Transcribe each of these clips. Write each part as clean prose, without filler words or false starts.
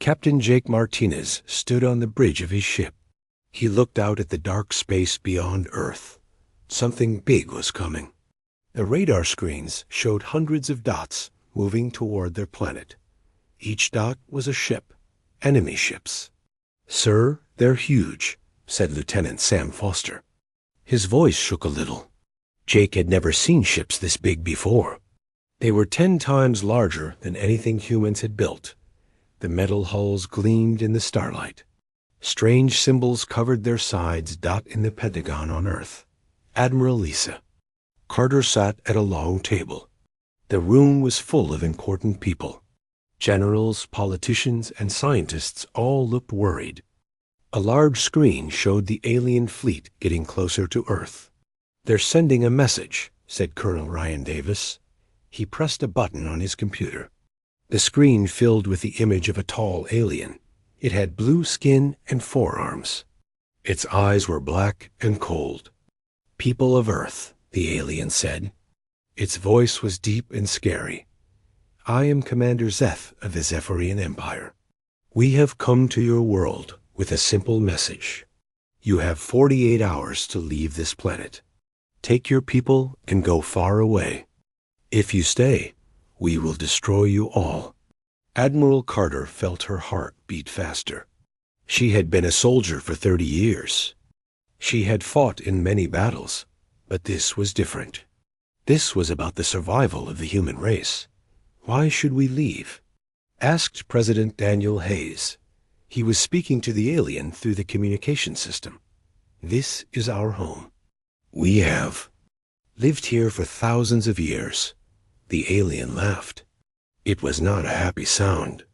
Captain Jake Martinez stood on the bridge of his ship. He looked out at the dark space beyond Earth. Something big was coming. The radar screens showed hundreds of dots moving toward their planet. Each dot was a ship, enemy ships. "Sir, they're huge," said Lieutenant Sam Foster. His voice shook a little. Jake had never seen ships this big before. They were 10 times larger than anything humans had built. The metal hulls gleamed in the starlight. Strange symbols covered their sides, dot in the Pentagon on Earth. Admiral Lisa. Carter sat at a long table. The room was full of important people. Generals, politicians, and scientists all looked worried. A large screen showed the alien fleet getting closer to Earth. "They're sending a message," said Colonel Ryan Davis. He pressed a button on his computer. The screen filled with the image of a tall alien. It had blue skin and forearms. Its eyes were black and cold. "People of Earth," the alien said. Its voice was deep and scary. "I am Commander Zeth of the Zephyrian Empire. We have come to your world with a simple message. You have 48 hours to leave this planet. Take your people and go far away. If you stay, we will destroy you all." Admiral Carter felt her heart beat faster. She had been a soldier for 30 years. She had fought in many battles, but this was different. This was about the survival of the human race. "Why should we leave?" asked President Daniel Hayes. He was speaking to the alien through the communication system. "This is our home. We have lived here for thousands of years." The alien laughed. It was not a happy sound.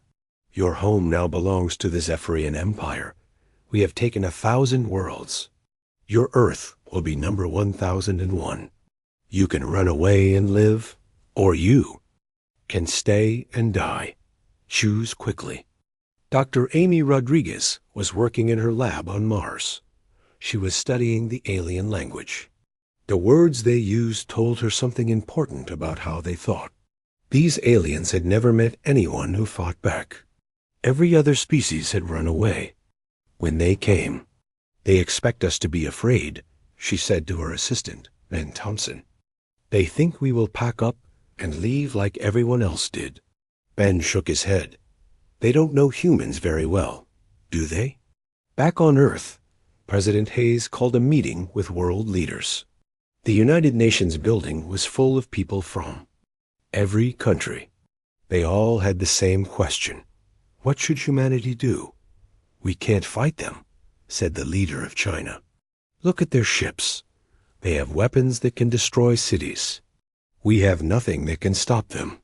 "Your home now belongs to the Zephyrian Empire. We have taken 1,000 worlds. Your Earth will be number 1001. You can run away and live, or you can stay and die. Choose quickly." Dr. Amy Rodriguez was working in her lab on Mars. She was studying the alien language. The words they used told her something important about how they thought. These aliens had never met anyone who fought back. Every other species had run away. When they came, "They expect us to be afraid," she said to her assistant, Ben Thompson. "They think we will pack up and leave like everyone else did." Ben shook his head. "They don't know humans very well, do they?" Back on Earth, President Hayes called a meeting with world leaders. The United Nations building was full of people from every country. They all had the same question. What should humanity do? "We can't fight them," said the leader of China. "Look at their ships. They have weapons that can destroy cities. We have nothing that can stop them."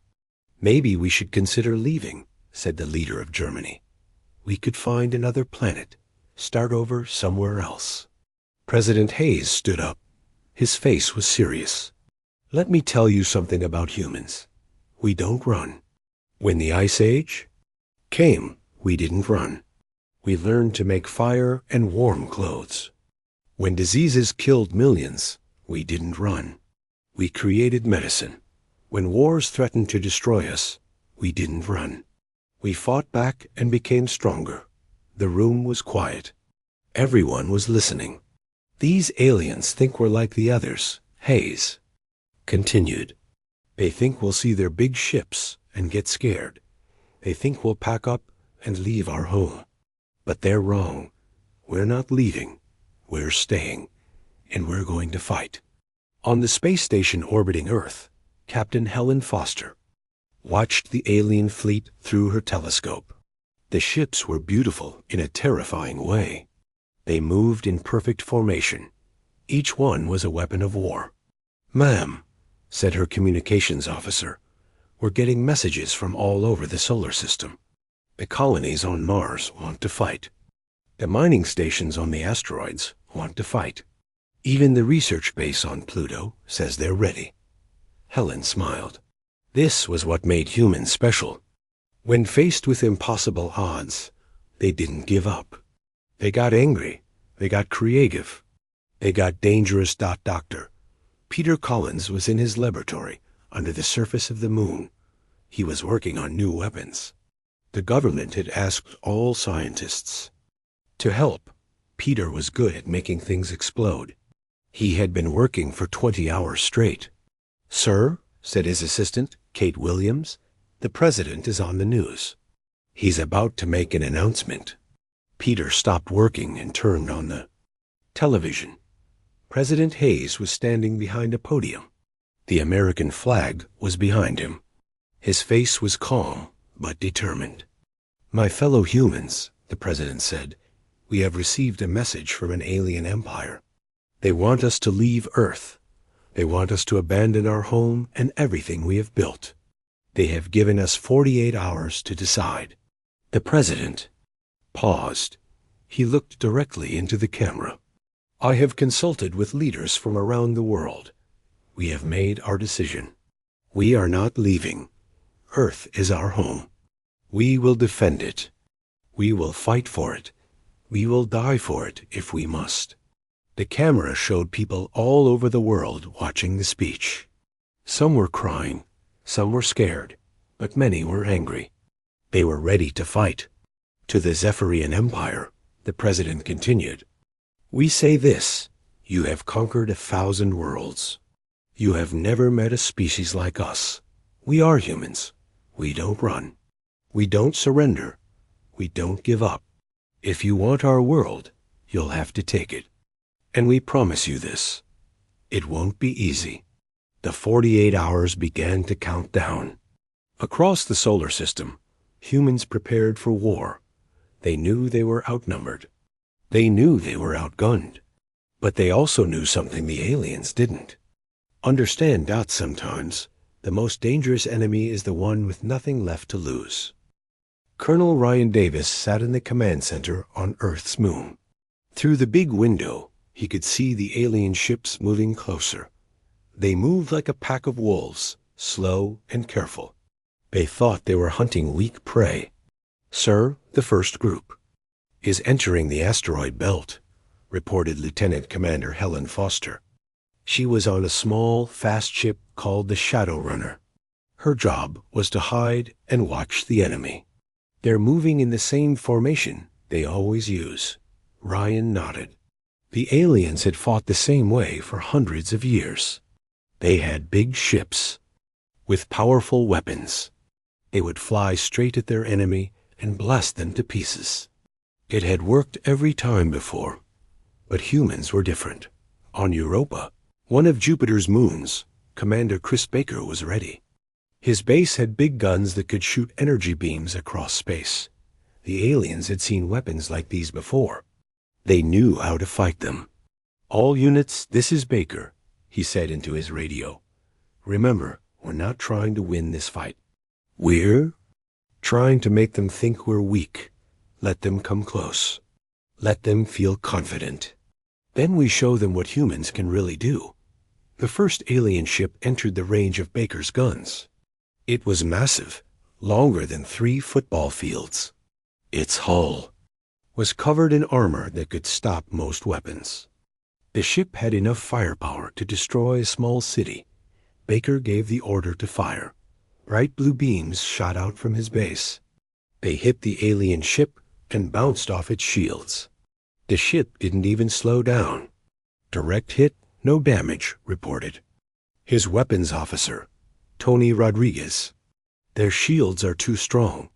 "Maybe we should consider leaving," said the leader of Germany. "We could find another planet, start over somewhere else." President Hayes stood up. His face was serious. "Let me tell you something about humans. We don't run. When the Ice Age came, we didn't run. We learned to make fire and warm clothes. When diseases killed millions, we didn't run. We created medicine. When wars threatened to destroy us, we didn't run. We fought back and became stronger. The room was quiet. Everyone was listening. These aliens think we're like the others," Hayes continued. "They think we'll see their big ships and get scared. They think we'll pack up and leave our home. But they're wrong. We're not leaving. We're staying. And we're going to fight." On the space station orbiting Earth, Captain Helen Foster watched the alien fleet through her telescope. The ships were beautiful in a terrifying way. They moved in perfect formation. Each one was a weapon of war. "Ma'am," said her communications officer, "we're getting messages from all over the solar system. The colonies on Mars want to fight. The mining stations on the asteroids want to fight. Even the research base on Pluto says they're ready." Helen smiled. This was what made humans special. When faced with impossible odds, they didn't give up. They got angry. They got creative. They got dangerous. Doctor Peter Collins was in his laboratory under the surface of the moon. He was working on new weapons. The government had asked all scientists to help. Peter was good at making things explode. He had been working for 20 hours straight. "Sir," said his assistant, Kate Williams, "the president is on the news. He's about to make an announcement." Peter stopped working and turned on the television. President Hayes was standing behind a podium. The American flag was behind him. His face was calm but determined. "My fellow humans," the president said, "we have received a message from an alien empire. They want us to leave Earth. They want us to abandon our home and everything we have built. They have given us 48 hours to decide." The president paused. He looked directly into the camera. "I have consulted with leaders from around the world. We have made our decision. We are not leaving. Earth is our home. We will defend it. We will fight for it. We will die for it if we must." The camera showed people all over the world watching the speech. Some were crying, some were scared, but many were angry. They were ready to fight. To the Zephyrian Empire, the president continued, "We say this: you have conquered 1,000 worlds. You have never met a species like us. We are humans. We don't run. We don't surrender. We don't give up. If you want our world, you'll have to take it. And we promise you this: it won't be easy." The 48 hours began to count down. Across the solar system, humans prepared for war. They knew they were outnumbered. They knew they were outgunned. But they also knew something the aliens didn't. Understand that sometimes the most dangerous enemy is the one with nothing left to lose. Colonel Ryan Davis sat in the command center on Earth's moon. Through the big window, he could see the alien ships moving closer. They moved like a pack of wolves, slow and careful. They thought they were hunting weak prey. "Sir, the first group is entering the asteroid belt," reported Lieutenant Commander Helen Foster. She was on a small, fast ship called the Shadow Runner. Her job was to hide and watch the enemy. "They're moving in the same formation they always use." Ryan nodded. The aliens had fought the same way for hundreds of years. They had big ships with powerful weapons. They would fly straight at their enemy and blast them to pieces. It had worked every time before, but humans were different. On Europa, one of Jupiter's moons, Commander Chris Baker was ready. His base had big guns that could shoot energy beams across space. The aliens had seen weapons like these before. They knew how to fight them. "All units, this is Baker," he said into his radio. "Remember, we're not trying to win this fight. We're trying to make them think we're weak. Let them come close. Let them feel confident. Then we show them what humans can really do." The first alien ship entered the range of Baker's guns. It was massive, longer than 3 football fields. Its hull was covered in armor that could stop most weapons. The ship had enough firepower to destroy a small city. Baker gave the order to fire. Bright blue beams shot out from his base. They hit the alien ship and bounced off its shields. The ship didn't even slow down. "Direct hit, no damage," reported his weapons officer, Tony Rodriguez. "Their shields are too strong."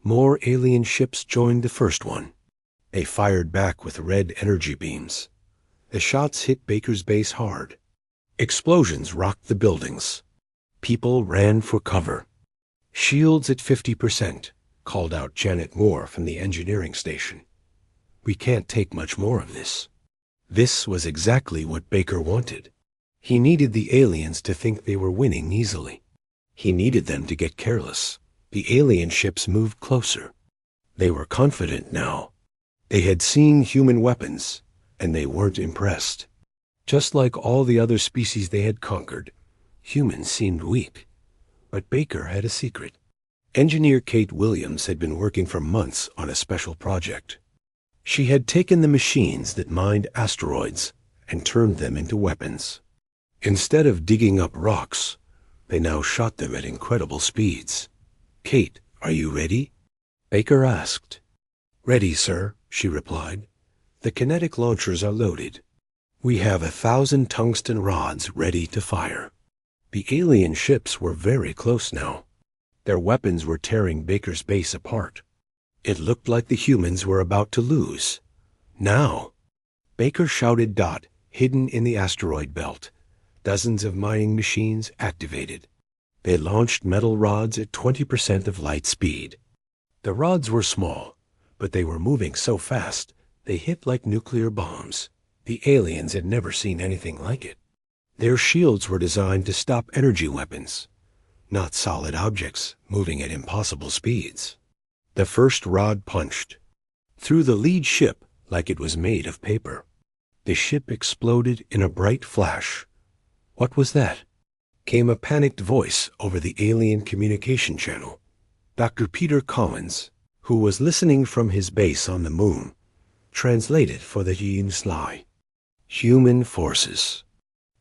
More alien ships joined the first one. They fired back with red energy beams. The shots hit Baker's base hard. Explosions rocked the buildings. People ran for cover. "Shields at 50%, called out Janet Moore from the engineering station. "We can't take much more of this." This was exactly what Baker wanted. He needed the aliens to think they were winning easily. He needed them to get careless. The alien ships moved closer. They were confident now. They had seen human weapons, and they weren't impressed. Just like all the other species they had conquered, humans seemed weak. But Baker had a secret. Engineer Kate Williams had been working for months on a special project. She had taken the machines that mined asteroids and turned them into weapons. Instead of digging up rocks, they now shot them at incredible speeds. "Kate, are you ready?" Baker asked. "Ready, sir," she replied. "The kinetic launchers are loaded. We have 1,000 tungsten rods ready to fire." The alien ships were very close now. Their weapons were tearing Baker's base apart. It looked like the humans were about to lose. Now! Baker shouted Dot, hidden in the asteroid belt. Dozens of mining machines activated. They launched metal rods at 20% of light speed. The rods were small, but they were moving so fast they hit like nuclear bombs. The aliens had never seen anything like it. Their shields were designed to stop energy weapons, not solid objects moving at impossible speeds. The first rod punched through the lead ship like it was made of paper. The ship exploded in a bright flash. What was that? Came a panicked voice over the alien communication channel. Dr. Peter Collins, who was listening from his base on the moon, translated for the Yin Sly. "Human forces.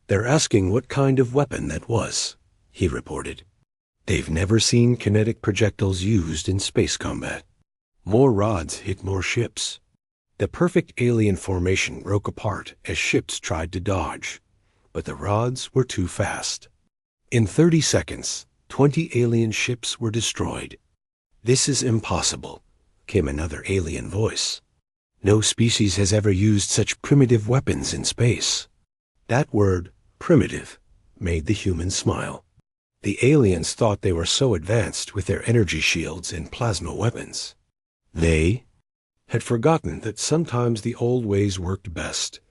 They're asking what kind of weapon that was," he reported. "They've never seen kinetic projectiles used in space combat." More rods hit more ships. The perfect alien formation broke apart as ships tried to dodge, but the rods were too fast. In 30 seconds, 20 alien ships were destroyed. "This is impossible," came another alien voice. "No species has ever used such primitive weapons in space." That word, primitive, made the humans smile. The aliens thought they were so advanced with their energy shields and plasma weapons. They had forgotten that sometimes the old ways worked best.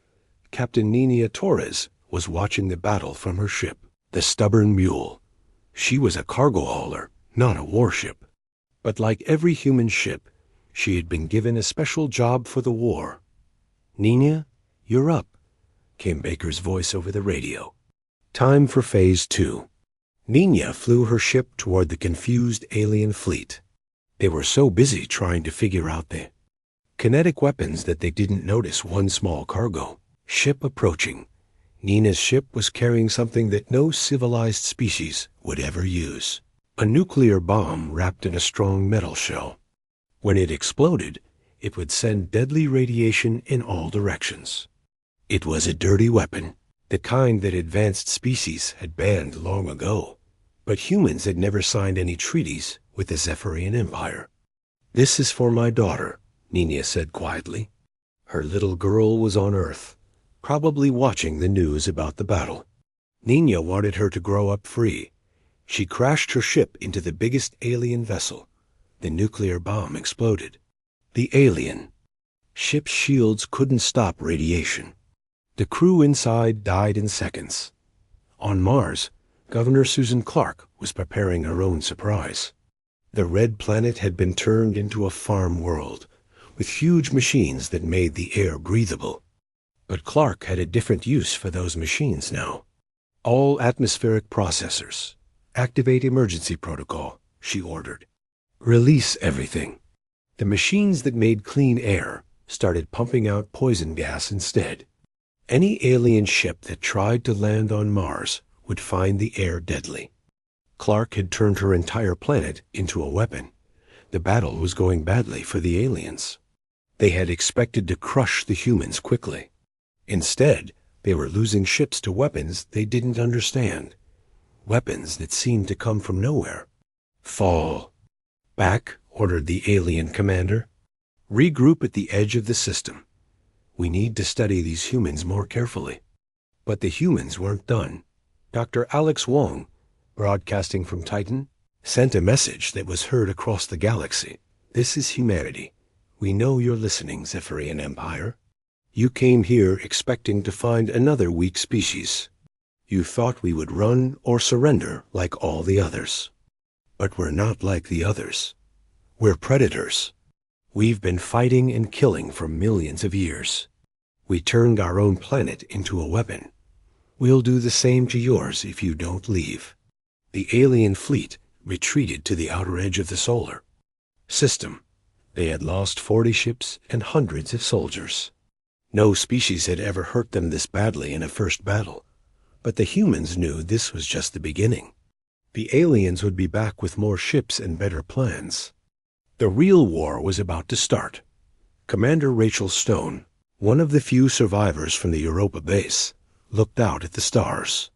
Captain Nina Torres was watching the battle from her ship, the Stubborn Mule. She was a cargo hauler, not a warship. But like every human ship, she had been given a special job for the war. "Nina, you're up," came Baker's voice over the radio. "Time for Phase 2. Nina flew her ship toward the confused alien fleet. They were so busy trying to figure out the kinetic weapons that they didn't notice one small cargo ship approaching. Nina's ship was carrying something that no civilized species would ever use. A nuclear bomb wrapped in a strong metal shell. When it exploded, it would send deadly radiation in all directions. It was a dirty weapon, the kind that advanced species had banned long ago. But humans had never signed any treaties with the Zephyrian Empire. "This is for my daughter," Nina said quietly. Her little girl was on Earth, probably watching the news about the battle. Nina wanted her to grow up free. She crashed her ship into the biggest alien vessel. The nuclear bomb exploded. The alien ship's shields couldn't stop radiation. The crew inside died in seconds. On Mars, Governor Susan Clark was preparing her own surprise. The red planet had been turned into a farm world, with huge machines that made the air breathable. But Clark had a different use for those machines now. "All atmospheric processors. Activate emergency protocol," she ordered. "Release everything." The machines that made clean air started pumping out poison gas instead. Any alien ship that tried to land on Mars would find the air deadly. Clark had turned her entire planet into a weapon. The battle was going badly for the aliens. They had expected to crush the humans quickly. Instead, they were losing ships to weapons they didn't understand. Weapons that seemed to come from nowhere. "Fall back," ordered the alien commander. "Regroup at the edge of the system. We need to study these humans more carefully." But the humans weren't done. Dr. Alex Wong, broadcasting from Titan, sent a message that was heard across the galaxy. "This is humanity. We know you're listening, Zephyrian Empire. You came here expecting to find another weak species. You thought we would run or surrender like all the others. But we're not like the others. We're predators. We've been fighting and killing for millions of years. We turned our own planet into a weapon. We'll do the same to yours if you don't leave." The alien fleet retreated to the outer edge of the solar system. They had lost 40 ships and hundreds of soldiers. No species had ever hurt them this badly in a first battle. But the humans knew this was just the beginning. The aliens would be back with more ships and better plans. The real war was about to start. Commander Rachel Stone, one of the few survivors from the Europa base, looked out at the stars.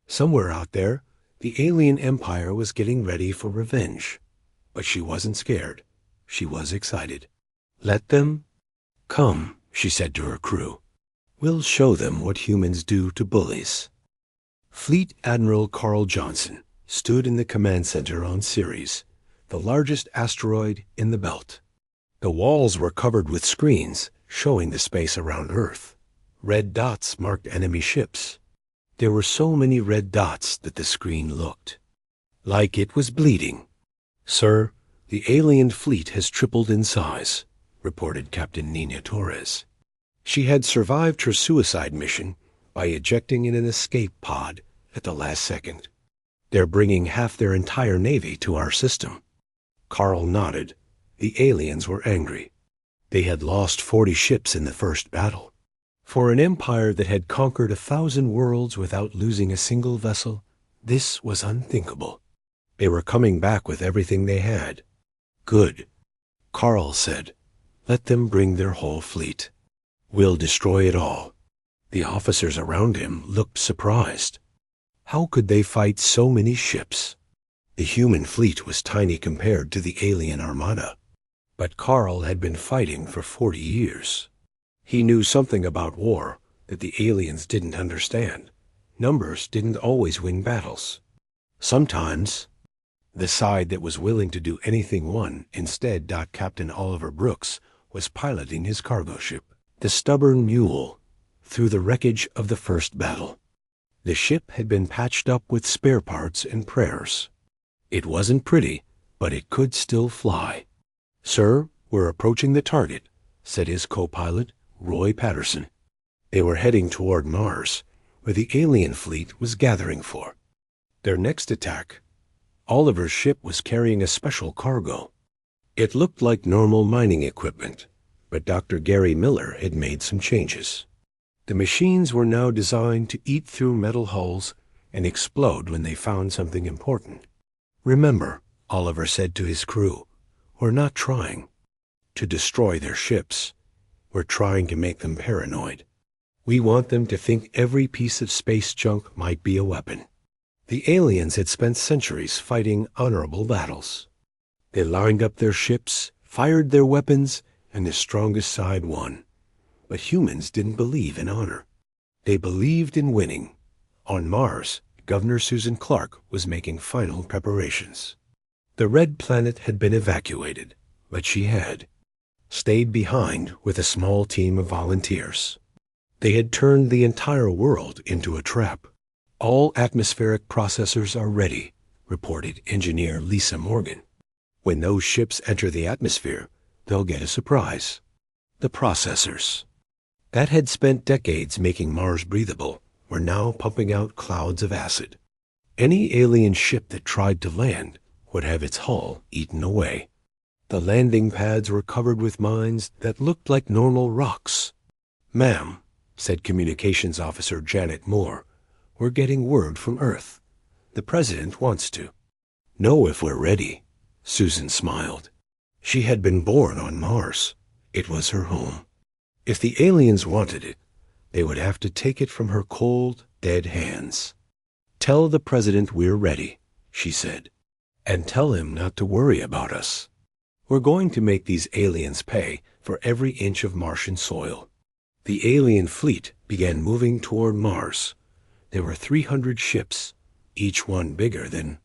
Somewhere out there, the alien empire was getting ready for revenge. But she wasn't scared. She was excited. "Let them come," she said to her crew. "We'll show them what humans do to bullies." Fleet Admiral Carl Johnson stood in the command center on Ceres, the largest asteroid in the belt. The walls were covered with screens showing the space around Earth. Red dots marked enemy ships. There were so many red dots that the screen looked like it was bleeding. "Sir, the alien fleet has tripled in size," reported Captain Nina Torres. She had survived her suicide mission by ejecting in an escape pod at the last second. "They're bringing half their entire navy to our system." Carl nodded. The aliens were angry. They had lost 40 ships in the first battle. For an empire that had conquered 1,000 worlds without losing a single vessel, this was unthinkable. They were coming back with everything they had. "Good," Carl said. "Let them bring their whole fleet. We'll destroy it all." The officers around him looked surprised. How could they fight so many ships? The human fleet was tiny compared to the alien armada. But Carl had been fighting for 40 years. He knew something about war that the aliens didn't understand. Numbers didn't always win battles. Sometimes the side that was willing to do anything won. Instead, Captain Oliver Brooks was piloting his cargo ship, the Stubborn Mule, through the wreckage of the first battle. The ship had been patched up with spare parts and prayers. It wasn't pretty, but it could still fly. "Sir, we're approaching the target," said his co-pilot, Roy Patterson. They were heading toward Mars, where the alien fleet was gathering for their next attack. Oliver's ship was carrying a special cargo. It looked like normal mining equipment, but Dr. Gary Miller had made some changes. The machines were now designed to eat through metal hulls and explode when they found something important. "Remember," Oliver said to his crew, "we're not trying to destroy their ships. We're trying to make them paranoid. We want them to think every piece of space junk might be a weapon." The aliens had spent centuries fighting honorable battles. They lined up their ships, fired their weapons, and the strongest side won. But humans didn't believe in honor. They believed in winning. On Mars, Governor Susan Clark was making final preparations. The red planet had been evacuated, but she had stayed behind with a small team of volunteers. They had turned the entire world into a trap. "All atmospheric processors are ready," reported engineer Lisa Morgan. "When those ships enter the atmosphere, they'll get a surprise." The processors that had spent decades making Mars breathable were now pumping out clouds of acid. Any alien ship that tried to land would have its hull eaten away. The landing pads were covered with mines that looked like normal rocks. "Ma'am," said Communications Officer Janet Moore, "we're getting word from Earth. The President wants to know if we're ready." Susan smiled. She had been born on Mars. It was her home. If the aliens wanted it, they would have to take it from her cold, dead hands. "Tell the President we're ready," she said, "and tell him not to worry about us. We're going to make these aliens pay for every inch of Martian soil." The alien fleet began moving toward Mars. There were 300 ships, each one bigger than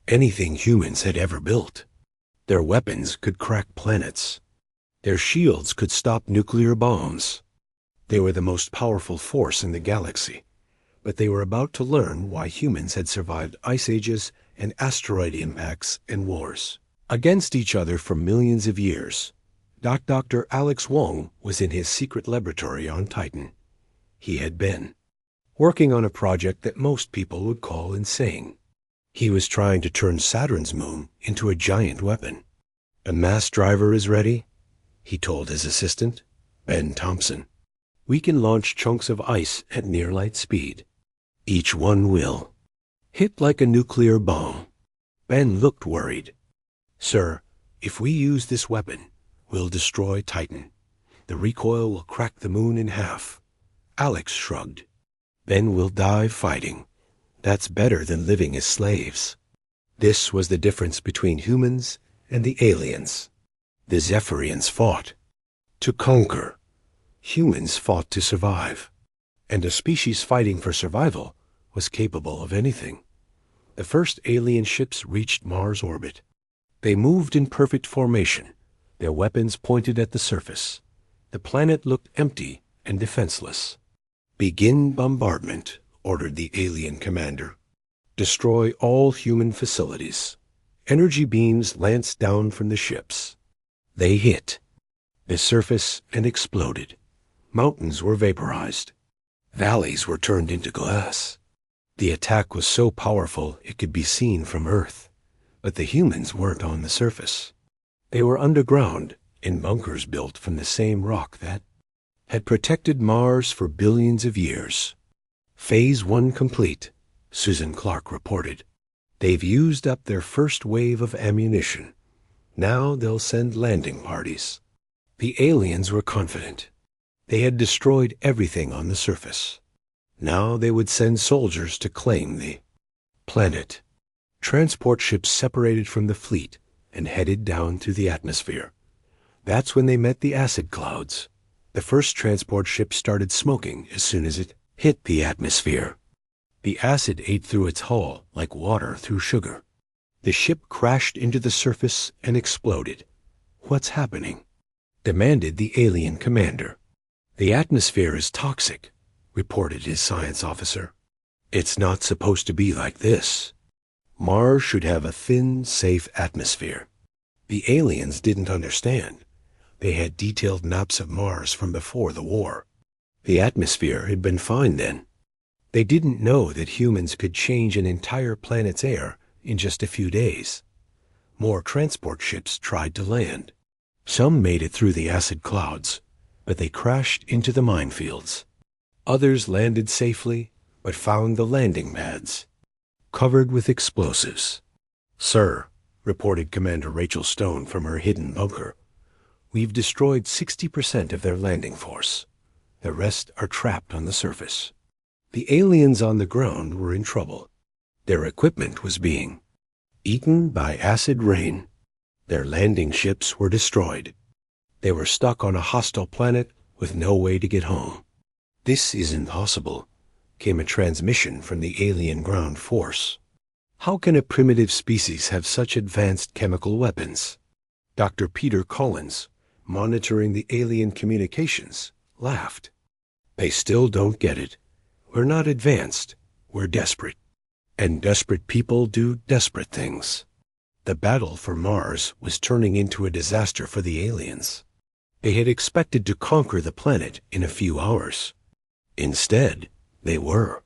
anything humans had ever built. Their weapons could crack planets. Their shields could stop nuclear bombs. They were the most powerful force in the galaxy, but they were about to learn why humans had survived ice ages and asteroid impacts and wars against each other for millions of years. Dr. Alex Wong was in his secret laboratory on Titan. He had been working on a project that most people would call insane. He was trying to turn Saturn's moon into a giant weapon. "A mass driver is ready," he told his assistant, Ben Thompson. "We can launch chunks of ice at near light speed. Each one will hit like a nuclear bomb." Ben looked worried. "Sir, If we use this weapon, we'll destroy Titan. The recoil will crack the moon in half. Alex shrugged. Then we'll die fighting. That's better than living as slaves. This was the difference between humans and the aliens. The Zephyrians fought to conquer. Humans fought to survive. And a species fighting for survival was capable of anything. The first alien ships reached Mars orbit. They moved in perfect formation, their weapons pointed at the surface. The planet looked empty and defenseless. Begin bombardment, ordered the alien commander. Destroy all human facilities. Energy beams lanced down from the ships. They hit the surface and exploded. Mountains were vaporized. Valleys were turned into glass. The attack was so powerful it could be seen from Earth. But the humans weren't on the surface. They were underground, in bunkers built from the same rock that had protected Mars for billions of years. Phase 1 complete, Susan Clark reported. They've used up their first wave of ammunition. Now they'll send landing parties. The aliens were confident. They had destroyed everything on the surface. Now they would send soldiers to claim the planet. Transport ships separated from the fleet and headed down through the atmosphere. That's when they met the acid clouds. The first transport ship started smoking as soon as it hit the atmosphere. The acid ate through its hull like water through sugar. The ship crashed into the surface and exploded. What's happening? Demanded the alien commander. The atmosphere is toxic, reported his science officer. It's not supposed to be like this. Mars should have a thin, safe atmosphere. The aliens didn't understand. They had detailed maps of Mars from before the war. The atmosphere had been fine then. They didn't know that humans could change an entire planet's air in just a few days. More transport ships tried to land. Some made it through the acid clouds, but they crashed into the minefields. Others landed safely, but found the landing pads covered with explosives. Sir, reported Commander Rachel Stone from her hidden bunker, we've destroyed 60% of their landing force. The rest are trapped on the surface. The aliens on the ground were in trouble. Their equipment was being eaten by acid rain. Their landing ships were destroyed. They were stuck on a hostile planet with no way to get home. This is impossible, came a transmission from the alien ground force. How can a primitive species have such advanced chemical weapons? Dr. Peter Collins, monitoring the alien communications, laughed. They still don't get it. We're not advanced. We're desperate. And desperate people do desperate things. The battle for Mars was turning into a disaster for the aliens. They had expected to conquer the planet in a few hours. Instead, they were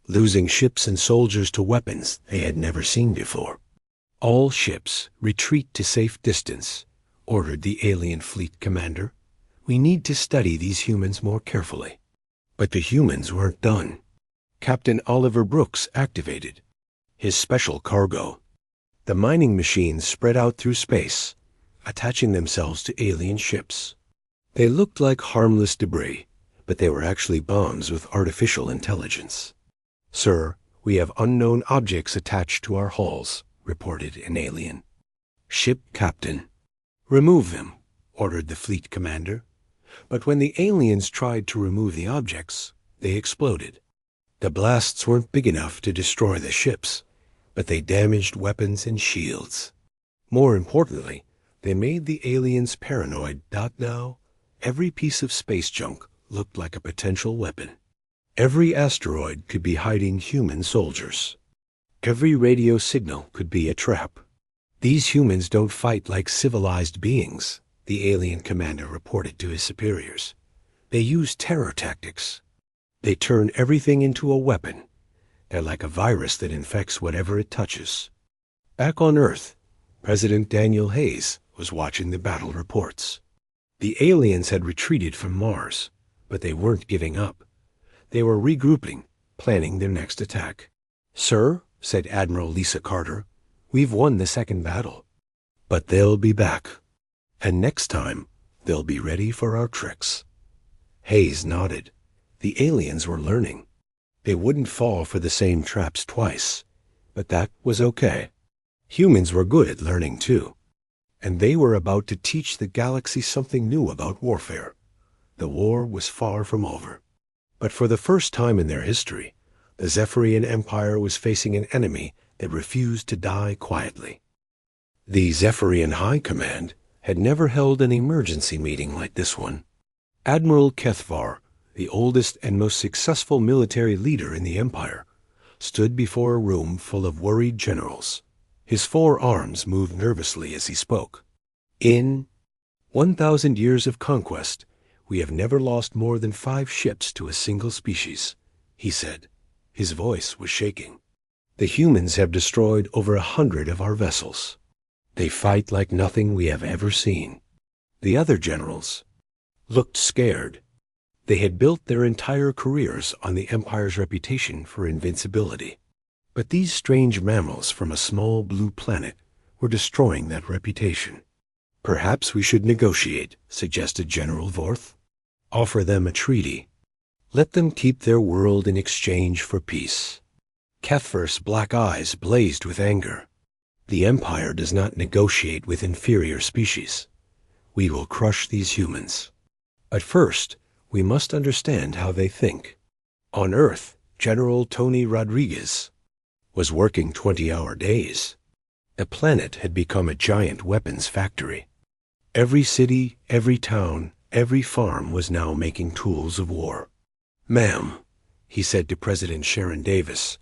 losing ships and soldiers to weapons they had never seen before. All ships retreat to safe distance, ordered the alien fleet commander. We need to study these humans more carefully. But the humans weren't done. Captain Oliver Brooks activated his special cargo. The mining machines spread out through space, attaching themselves to alien ships. They looked like harmless debris, but they were actually bombs with artificial intelligence. Sir, we have unknown objects attached to our hulls, reported an alien. Ship captain. Remove them, ordered the fleet commander. But when the aliens tried to remove the objects, they exploded. The blasts weren't big enough to destroy the ships, but they damaged weapons and shields. More importantly, they made the aliens paranoid. Now, every piece of space junk looked like a potential weapon. Every asteroid could be hiding human soldiers. Every radio signal could be a trap. These humans don't fight like civilized beings, the alien commander reported to his superiors. They use terror tactics. They turn everything into a weapon. They're like a virus that infects whatever it touches. Back on Earth, President Daniel Hayes was watching the battle reports. The aliens had retreated from Mars, but they weren't giving up. They were regrouping, planning their next attack. Sir, said Admiral Lisa Carter, we've won the second battle. But they'll be back. And next time, they'll be ready for our tricks. Hayes nodded. The aliens were learning. They wouldn't fall for the same traps twice. But that was okay. Humans were good at learning too. And they were about to teach the galaxy something new about warfare. The war was far from over. But for the first time in their history, the Zephyrian Empire was facing an enemy that refused to die quietly. The Zephyrian High Command had never held an emergency meeting like this one. Admiral Kethvar, the oldest and most successful military leader in the Empire, stood before a room full of worried generals. His 4 arms moved nervously as he spoke. In 1,000 years of conquest, we have never lost more than 5 ships to a single species, he said. His voice was shaking. The humans have destroyed over 100 of our vessels. They fight like nothing we have ever seen. The other generals looked scared. They had built their entire careers on the Empire's reputation for invincibility. But these strange mammals from a small blue planet were destroying that reputation. Perhaps we should negotiate, suggested General Vorth. Offer them a treaty. Let them keep their world in exchange for peace. Kethvar's black eyes blazed with anger. The Empire does not negotiate with inferior species. We will crush these humans. But first, we must understand how they think. On Earth, General Tony Rodriguez was working 20-hour days. The planet had become a giant weapons factory. Every city, every town, every farm was now making tools of war. Ma'am, he said to President Sharon Davis,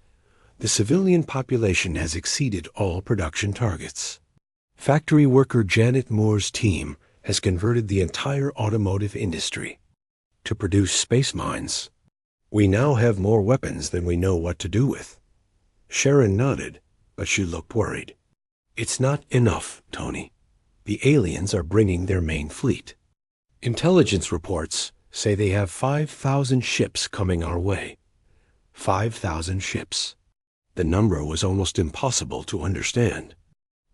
the civilian population has exceeded all production targets. Factory worker Janet Moore's team has converted the entire automotive industry to produce space mines. We now have more weapons than we know what to do with. Sharon nodded, but she looked worried. It's not enough, Tony. The aliens are bringing their main fleet. Intelligence reports say they have 5,000 ships coming our way. 5,000 ships. The number was almost impossible to understand.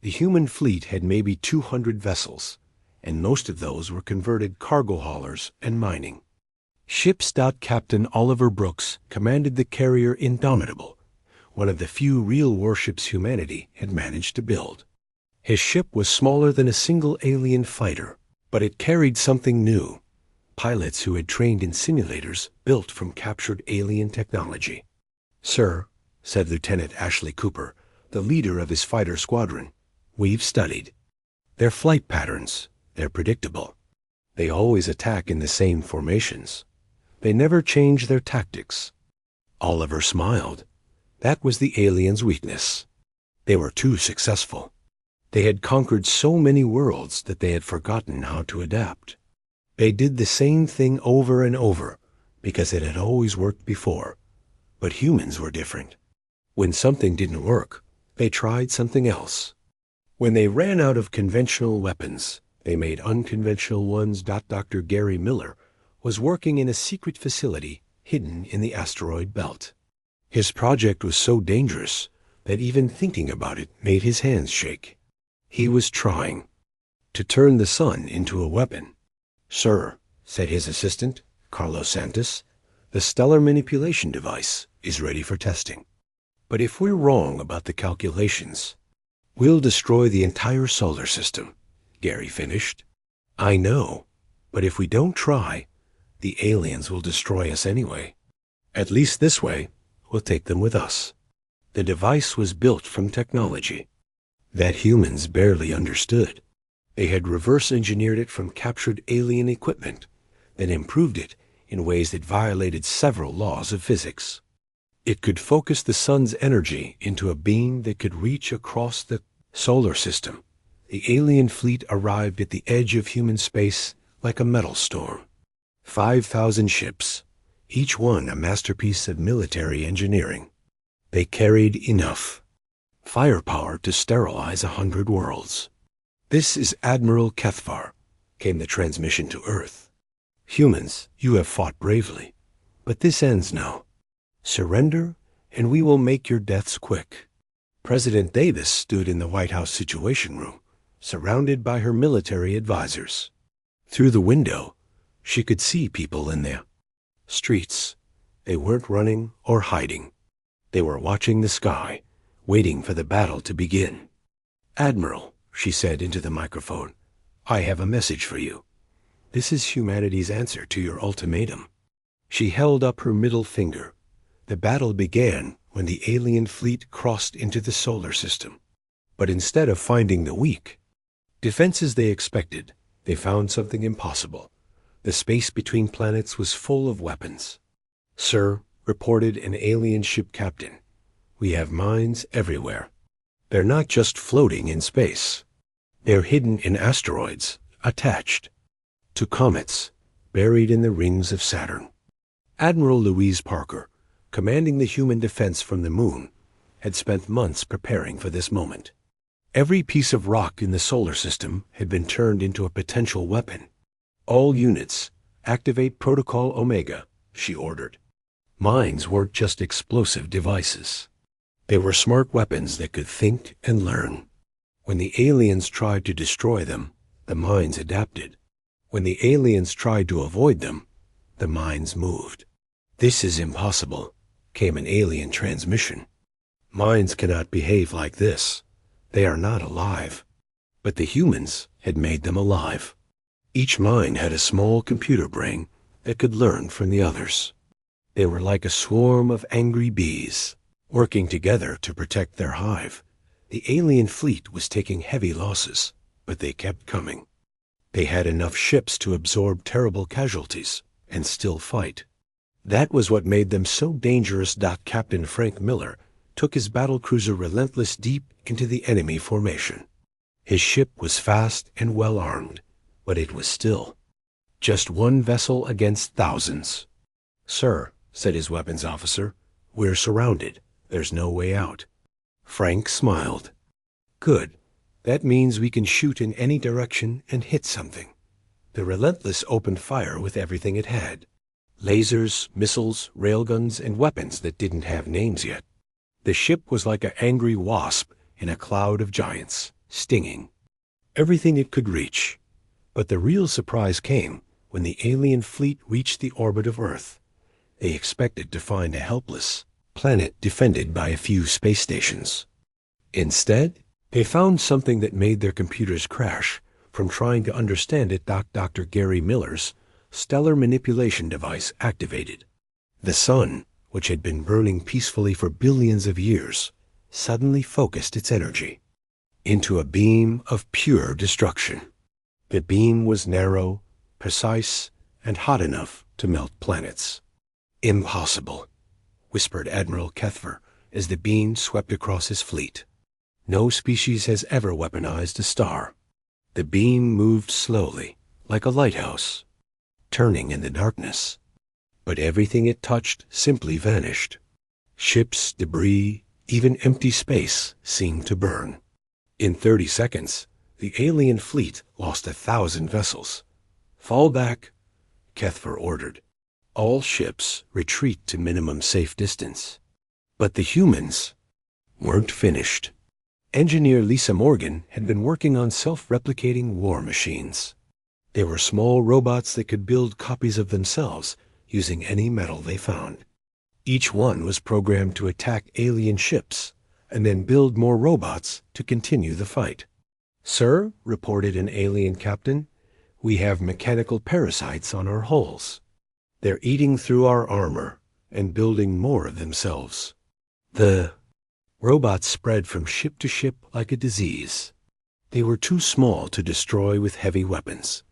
The human fleet had maybe 200 vessels, and most of those were converted cargo haulers and mining. Ship's Captain Oliver Brooks commanded the carrier Indomitable, one of the few real warships humanity had managed to build. His ship was smaller than a single alien fighter, but it carried something new. Pilots who had trained in simulators built from captured alien technology. Sir, said Lieutenant Ashley Cooper, the leader of his fighter squadron, we've studied. Their flight patterns, they're predictable. They always attack in the same formations. They never change their tactics. Oliver smiled. That was the aliens' weakness. They were too successful. They had conquered so many worlds that they had forgotten how to adapt. They did the same thing over and over because it had always worked before. But humans were different. When something didn't work, they tried something else. When they ran out of conventional weapons, they made unconventional ones. Dr. Gary Miller was working in a secret facility hidden in the asteroid belt. His project was so dangerous that even thinking about it made his hands shake. He was trying to turn the sun into a weapon. Sir, said his assistant, Carlos Santos, the stellar manipulation device is ready for testing. But if we're wrong about the calculations, we'll destroy the entire solar system, Gary finished. I know, but if we don't try, the aliens will destroy us anyway. At least this way, we'll take them with us. The device was built from technology that humans barely understood. They had reverse engineered it from captured alien equipment, then improved it in ways that violated several laws of physics. It could focus the sun's energy into a beam that could reach across the solar system. The alien fleet arrived at the edge of human space like a metal storm. 5,000 ships, each one a masterpiece of military engineering. They carried enough firepower to sterilize 100 worlds. This is Admiral Kethvar, came the transmission to Earth. Humans, you have fought bravely, but this ends now. Surrender, and we will make your deaths quick. President Davis stood in the White House Situation Room, surrounded by her military advisors. Through the window, she could see people in there. Streets. They weren't running or hiding. They were watching the sky, waiting for the battle to begin. "Admiral," she said into the microphone, "I have a message for you. This is humanity's answer to your ultimatum." She held up her middle finger. The battle began when the alien fleet crossed into the solar system. But instead of finding the weak defenses they expected, they found something impossible. The space between planets was full of weapons. "Sir," reported an alien ship captain, "we have mines everywhere. They're not just floating in space. They're hidden in asteroids, attached to comets, buried in the rings of Saturn." Admiral Louise Parker, commanding the human defense from the moon, had spent months preparing for this moment. Every piece of rock in the solar system had been turned into a potential weapon. "All units, activate Protocol Omega," she ordered. Mines weren't just explosive devices. They were smart weapons that could think and learn. When the aliens tried to destroy them, the mines adapted. When the aliens tried to avoid them, the mines moved. "This is impossible," came an alien transmission. "Mines cannot behave like this. They are not alive." But the humans had made them alive. Each mine had a small computer brain that could learn from the others. They were like a swarm of angry bees, working together to protect their hive. The alien fleet was taking heavy losses, but they kept coming. They had enough ships to absorb terrible casualties and still fight. That was what made them so dangerous. Captain Frank Miller took his battlecruiser Relentless deep into the enemy formation. His ship was fast and well armed, but it was still just one vessel against thousands. "Sir," said his weapons officer, "we're surrounded. There's no way out." Frank smiled. "Good. That means we can shoot in any direction and hit something." The Relentless opened fire with everything it had. Lasers, missiles, railguns, and weapons that didn't have names yet. The ship was like an angry wasp in a cloud of giants, stinging everything it could reach. But the real surprise came when the alien fleet reached the orbit of Earth. They expected to find a helpless planet defended by a few space stations. Instead, they found something that made their computers crash from trying to understand it. Dr. Gary Miller's stellar manipulation device activated. The sun, which had been burning peacefully for billions of years, suddenly focused its energy into a beam of pure destruction. The beam was narrow, precise, and hot enough to melt planets. "Impossible," whispered Admiral Kethver as the beam swept across his fleet. "No species has ever weaponized a star." The beam moved slowly, like a lighthouse, turning in the darkness. But everything it touched simply vanished. Ships, debris, even empty space seemed to burn. In 30 seconds, the alien fleet lost 1,000 vessels. "Fall back," Kethver ordered. "All ships retreat to minimum safe distance." But the humans weren't finished. Engineer Lisa Morgan had been working on self-replicating war machines. They were small robots that could build copies of themselves using any metal they found. Each one was programmed to attack alien ships and then build more robots to continue the fight. "Sir," reported an alien captain, "we have mechanical parasites on our hulls. They're eating through our armor and building more of themselves." The robots spread from ship to ship like a disease. They were too small to destroy with heavy weapons,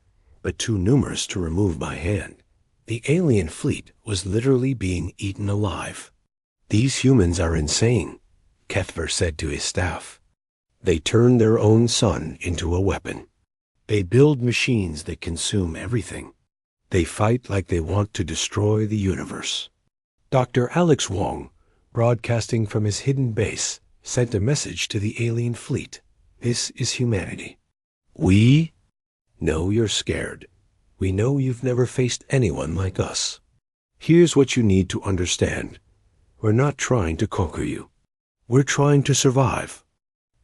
but too numerous to remove by hand. The alien fleet was literally being eaten alive. "These humans are insane," Kethver said to his staff. "They turn their own sun into a weapon. They build machines that consume everything. They fight like they want to destroy the universe." Dr. Alex Wong, broadcasting from his hidden base, sent a message to the alien fleet. "This is humanity. We know you're scared. We know you've never faced anyone like us. Here's what you need to understand. We're not trying to conquer you. We're trying to survive.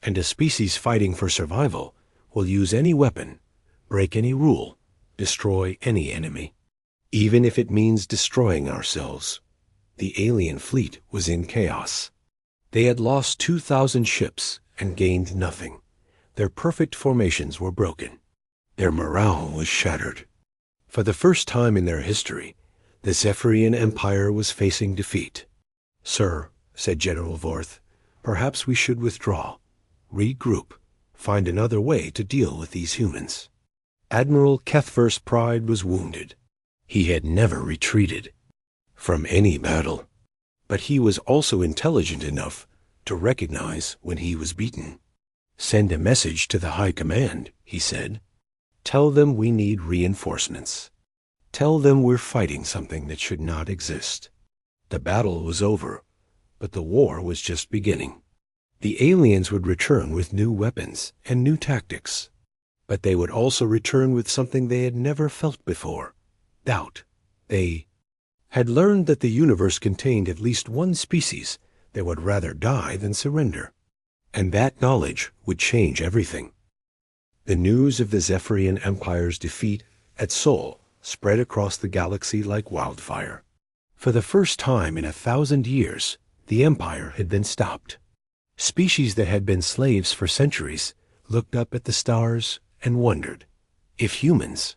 And a species fighting for survival will use any weapon, break any rule, destroy any enemy, even if it means destroying ourselves. The alien fleet was in chaos. They had lost 2,000 ships and gained nothing. Their perfect formations were broken. Their morale was shattered. For the first time in their history, the Zephyrian Empire was facing defeat. "Sir," said General Vorth, "perhaps we should withdraw, regroup, find another way to deal with these humans." Admiral Kethver's pride was wounded. He had never retreated from any battle. But he was also intelligent enough to recognize when he was beaten. "Send a message to the High Command," he said. "Tell them we need reinforcements. Tell them we're fighting something that should not exist." The battle was over, but the war was just beginning. The aliens would return with new weapons and new tactics, but they would also return with something they had never felt before: doubt. They had learned that the universe contained at least one species that would rather die than surrender, and that knowledge would change everything. The news of the Zephyrian Empire's defeat at Sol spread across the galaxy like wildfire. For the first time in 1,000 years, the Empire had been stopped. Species that had been slaves for centuries looked up at the stars and wondered if humans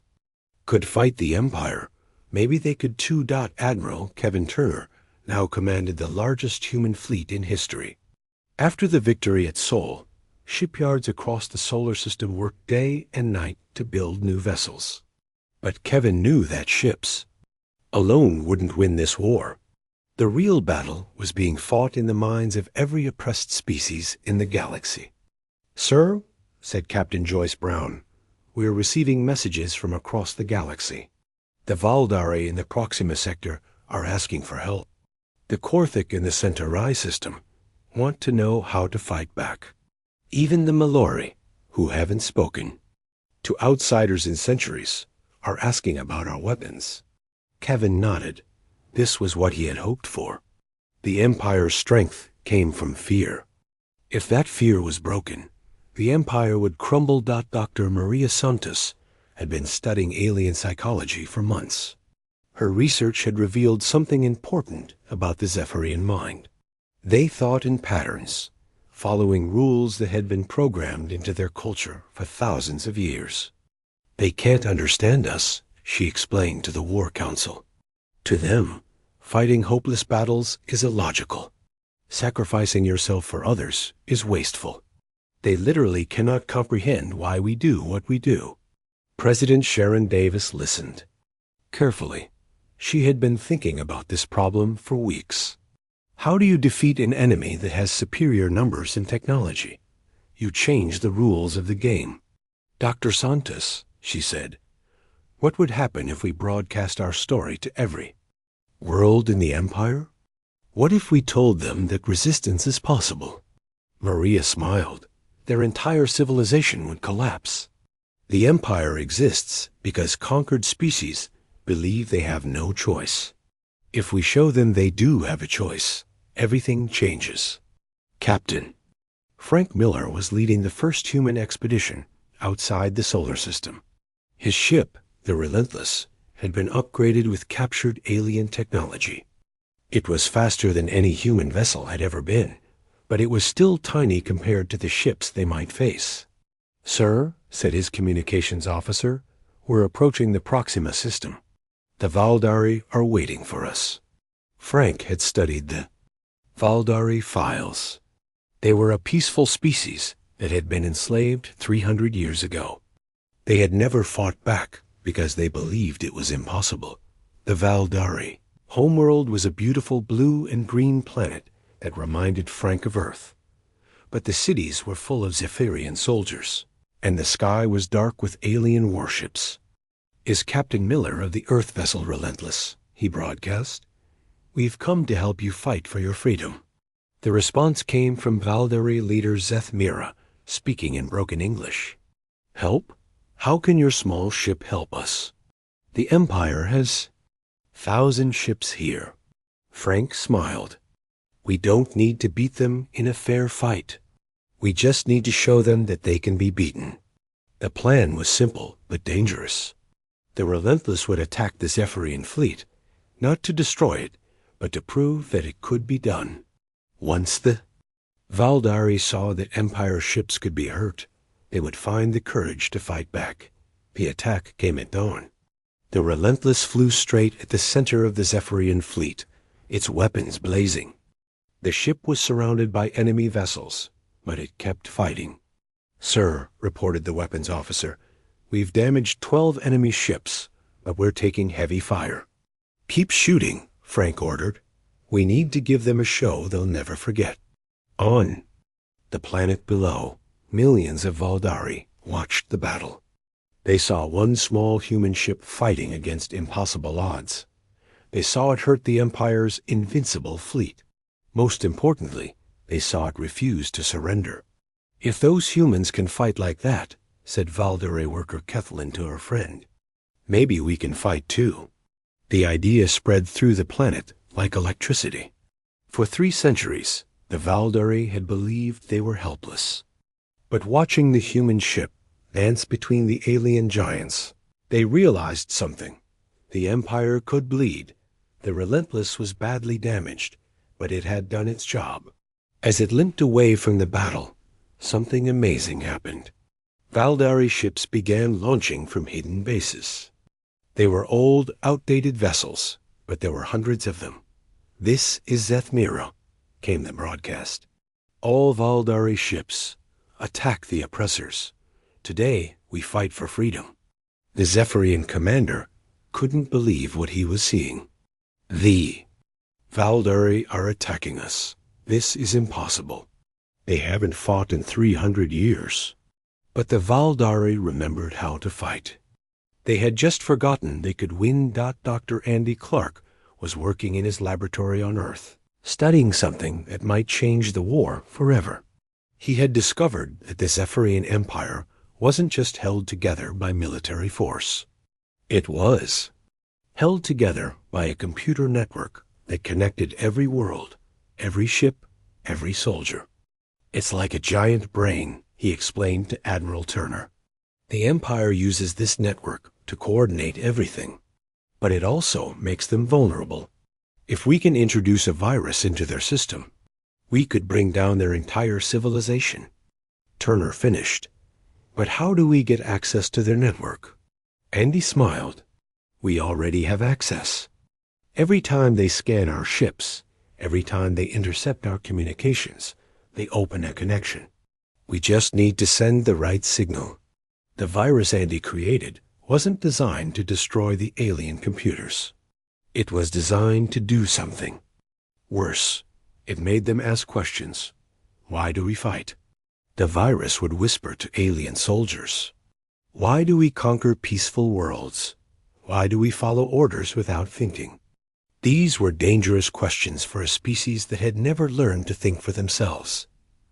could fight the Empire. Maybe they could too. Admiral Kevin Turner now commanded the largest human fleet in history. After the victory at Sol, shipyards across the solar system worked day and night to build new vessels. But Kevin knew that ships alone wouldn't win this war. The real battle was being fought in the minds of every oppressed species in the galaxy. "Sir," said Captain Joyce Brown, "we are receiving messages from across the galaxy. The Valdari in the Proxima sector are asking for help. The Korthic in the Centauri system want to know how to fight back. Even the Malori, who haven't spoken to outsiders in centuries, are asking about our weapons." Kevin nodded. This was what he had hoped for. The Empire's strength came from fear. If that fear was broken, the Empire would crumble. Dr. Maria Santos had been studying alien psychology for months. Her research had revealed something important about the Zephyrian mind. They thought in patterns, following rules that had been programmed into their culture for thousands of years. "They can't understand us," she explained to the War Council. "To them, fighting hopeless battles is illogical. Sacrificing yourself for others is wasteful. They literally cannot comprehend why we do what we do." President Sharon Davis listened carefully. She had been thinking about this problem for weeks. How do you defeat an enemy that has superior numbers and technology? You change the rules of the game. "Dr. Santos," she said, "what would happen if we broadcast our story to every world in the Empire? What if we told them that resistance is possible?" Maria smiled. "Their entire civilization would collapse. The Empire exists because conquered species believe they have no choice. If we show them they do have a choice, everything changes." Captain Frank Miller was leading the first human expedition outside the solar system. His ship, the Relentless, had been upgraded with captured alien technology. It was faster than any human vessel had ever been, but it was still tiny compared to the ships they might face. "Sir," said his communications officer, "we're approaching the Proxima system. The Valdari are waiting for us." Frank had studied the Valdari files. They were a peaceful species that had been enslaved 300 years ago. They had never fought back because they believed it was impossible. The Valdari homeworld was a beautiful blue and green planet that reminded Frank of Earth. But the cities were full of Zephyrian soldiers, and the sky was dark with alien warships. "Is Captain Miller of the Earth vessel Relentless?" he broadcast. "We've come to help you fight for your freedom." The response came from Valdari leader Zeth Mira, speaking in broken English. "Help? How can your small ship help us? The Empire has 1,000 ships here." Frank smiled. "We don't need to beat them in a fair fight. We just need to show them that they can be beaten. The plan was simple but dangerous. The Relentless would attack the Zephyrian fleet, not to destroy it, but to prove that it could be done. Once the Valdari saw that Empire ships could be hurt, they would find the courage to fight back. The attack came at dawn. The Relentless flew straight at the center of the Zephyrian fleet, its weapons blazing. The ship was surrounded by enemy vessels, but it kept fighting. "Sir," reported the weapons officer, "we've damaged 12 enemy ships, but we're taking heavy fire." "Keep shooting," Frank ordered. "We need to give them a show they'll never forget." On the planet below, millions of Valdari watched the battle. They saw one small human ship fighting against impossible odds. They saw it hurt the Empire's invincible fleet. Most importantly, they saw it refuse to surrender. "If those humans can fight like that," said Valdare worker Kethlin to her friend, "maybe we can fight too." The idea spread through the planet like electricity. For 3 centuries, the Valdari had believed they were helpless. But watching the human ship dance between the alien giants, they realized something. The Empire could bleed. The Relentless was badly damaged, but it had done its job. As it limped away from the battle, something amazing happened. Valdari ships began launching from hidden bases. They were old, outdated vessels, but there were hundreds of them. "This is Zethmira," came the broadcast. "All Valdari ships, attack the oppressors. Today we fight for freedom." The Zephyrian commander couldn't believe what he was seeing. "The Valdari are attacking us. This is impossible. They haven't fought in 300 years. But the Valdari remembered how to fight. They had just forgotten they could win. Dr. Andy Clark was working in his laboratory on Earth, studying something that might change the war forever. He had discovered that the Zephyrian Empire wasn't just held together by military force. It was held together by a computer network that connected every world, every ship, every soldier. "It's like a giant brain," he explained to Admiral Turner. "The Empire uses this network to coordinate everything, but it also makes them vulnerable. If we can introduce a virus into their system, we could bring down their entire civilization." Turner finished. "But how do we get access to their network?" Andy smiled. "We already have access. Every time they scan our ships, every time they intercept our communications, they open a connection. We just need to send the right signal." The virus Andy created wasn't designed to destroy the alien computers. It was designed to do something. Worse, it made them ask questions. Why do we fight? The virus would whisper to alien soldiers. Why do we conquer peaceful worlds? Why do we follow orders without thinking? These were dangerous questions for a species that had never learned to think for themselves.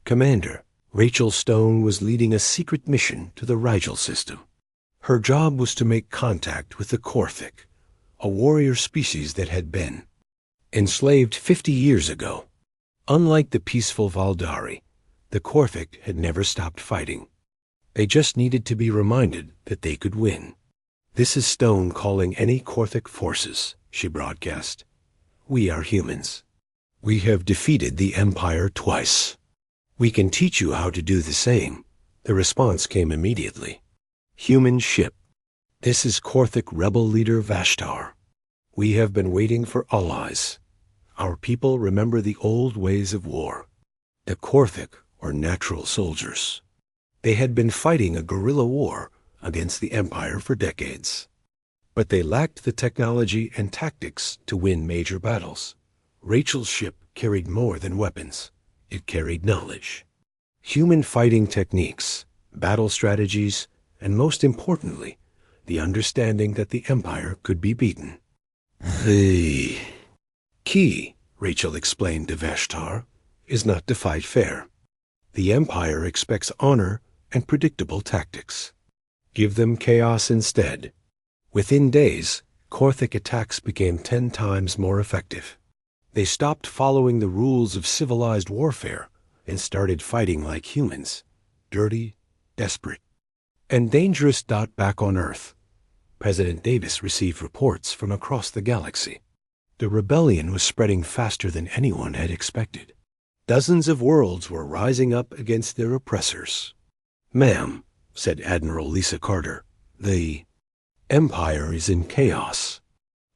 Commander Rachel Stone was leading a secret mission to the Rigel system. Her job was to make contact with the Korthic, a warrior species that had been enslaved 50 years ago. Unlike the peaceful Valdari, the Korthic had never stopped fighting. They just needed to be reminded that they could win. "This is Stone calling any Korthic forces," she broadcast. "We are humans. We have defeated the Empire twice. We can teach you how to do the same." The response came immediately. "Human ship. This is Korthic rebel leader Vashtar. We have been waiting for allies. Our people remember the old ways of war. The Korthic were natural soldiers. They had been fighting a guerrilla war against the Empire for decades. But they lacked the technology and tactics to win major battles. Rachel's ship carried more than weapons. It carried knowledge. Human fighting techniques, battle strategies, and most importantly, the understanding that the Empire could be beaten. The key, Rachel explained to Vashtar, is not to fight fair. The Empire expects honor and predictable tactics. Give them chaos instead. Within days, Korthic attacks became 10 times more effective. They stopped following the rules of civilized warfare and started fighting like humans, dirty, desperate. and dangerous. Back on Earth, President Davis received reports from across the galaxy. The rebellion was spreading faster than anyone had expected. Dozens of worlds were rising up against their oppressors. "Ma'am," said Admiral Lisa Carter, "the Empire is in chaos.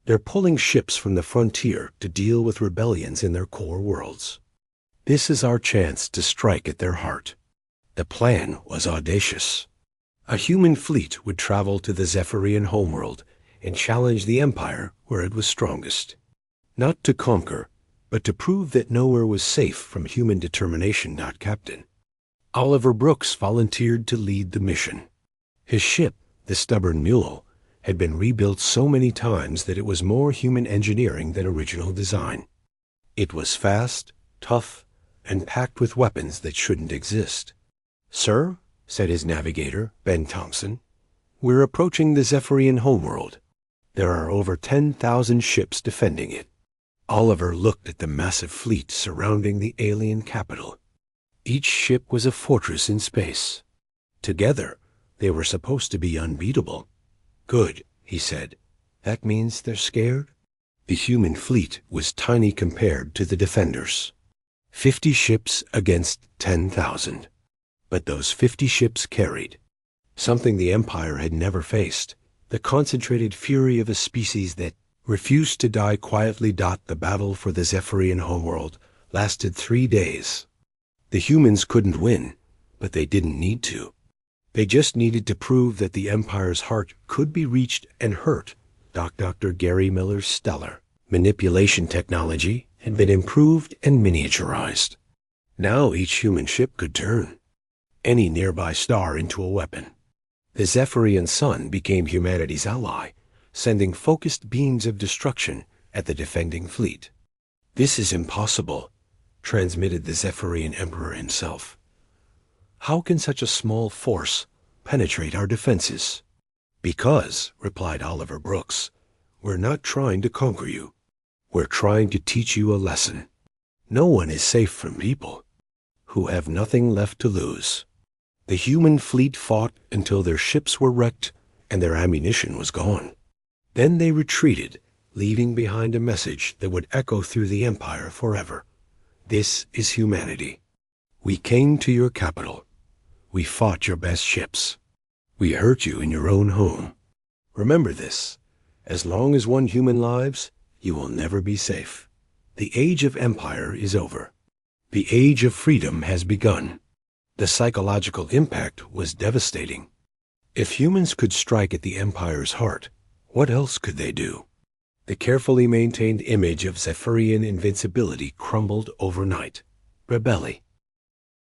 They're pulling ships from the frontier to deal with rebellions in their core worlds. This is our chance to strike at their heart." The plan was audacious. A human fleet would travel to the Zephyrian homeworld and challenge the Empire where it was strongest. Not to conquer, but to prove that nowhere was safe from human determination. Captain Oliver Brooks volunteered to lead the mission. His ship, the Stubborn Mule, had been rebuilt so many times that it was more human engineering than original design. It was fast, tough, and packed with weapons that shouldn't exist. "Sir," said his navigator, Ben Thompson, "we're approaching the Zephyrian homeworld. There are over 10,000 ships defending it." Oliver looked at the massive fleet surrounding the alien capital. Each ship was a fortress in space. Together, they were supposed to be unbeatable. "Good," he said. "That means they're scared?" The human fleet was tiny compared to the defenders. 50 ships against 10,000. But those 50 ships carried something the Empire had never faced: the concentrated fury of a species that refused to die quietly. The battle for the Zephyrian homeworld lasted 3 days. The humans couldn't win, but they didn't need to. They just needed to prove that the Empire's heart could be reached and hurt. Dr. Gary Miller's stellar manipulation technology had been improved and miniaturized. Now each human ship could turn any nearby star into a weapon. The Zephyrian sun became humanity's ally, sending focused beams of destruction at the defending fleet. "This is impossible," transmitted the Zephyrian Emperor himself. "How can such a small force penetrate our defenses?" "Because," replied Oliver Brooks, "we're not trying to conquer you. We're trying to teach you a lesson. No one is safe from people who have nothing left to lose." The human fleet fought until their ships were wrecked and their ammunition was gone. Then they retreated, leaving behind a message that would echo through the Empire forever. "This is humanity. We came to your capital. We fought your best ships. We hurt you in your own home. Remember this: as long as one human lives, you will never be safe. The age of empire is over. The age of freedom has begun." The psychological impact was devastating. If humans could strike at the Empire's heart, what else could they do? The carefully maintained image of Zephyrian invincibility crumbled overnight. Rebelli.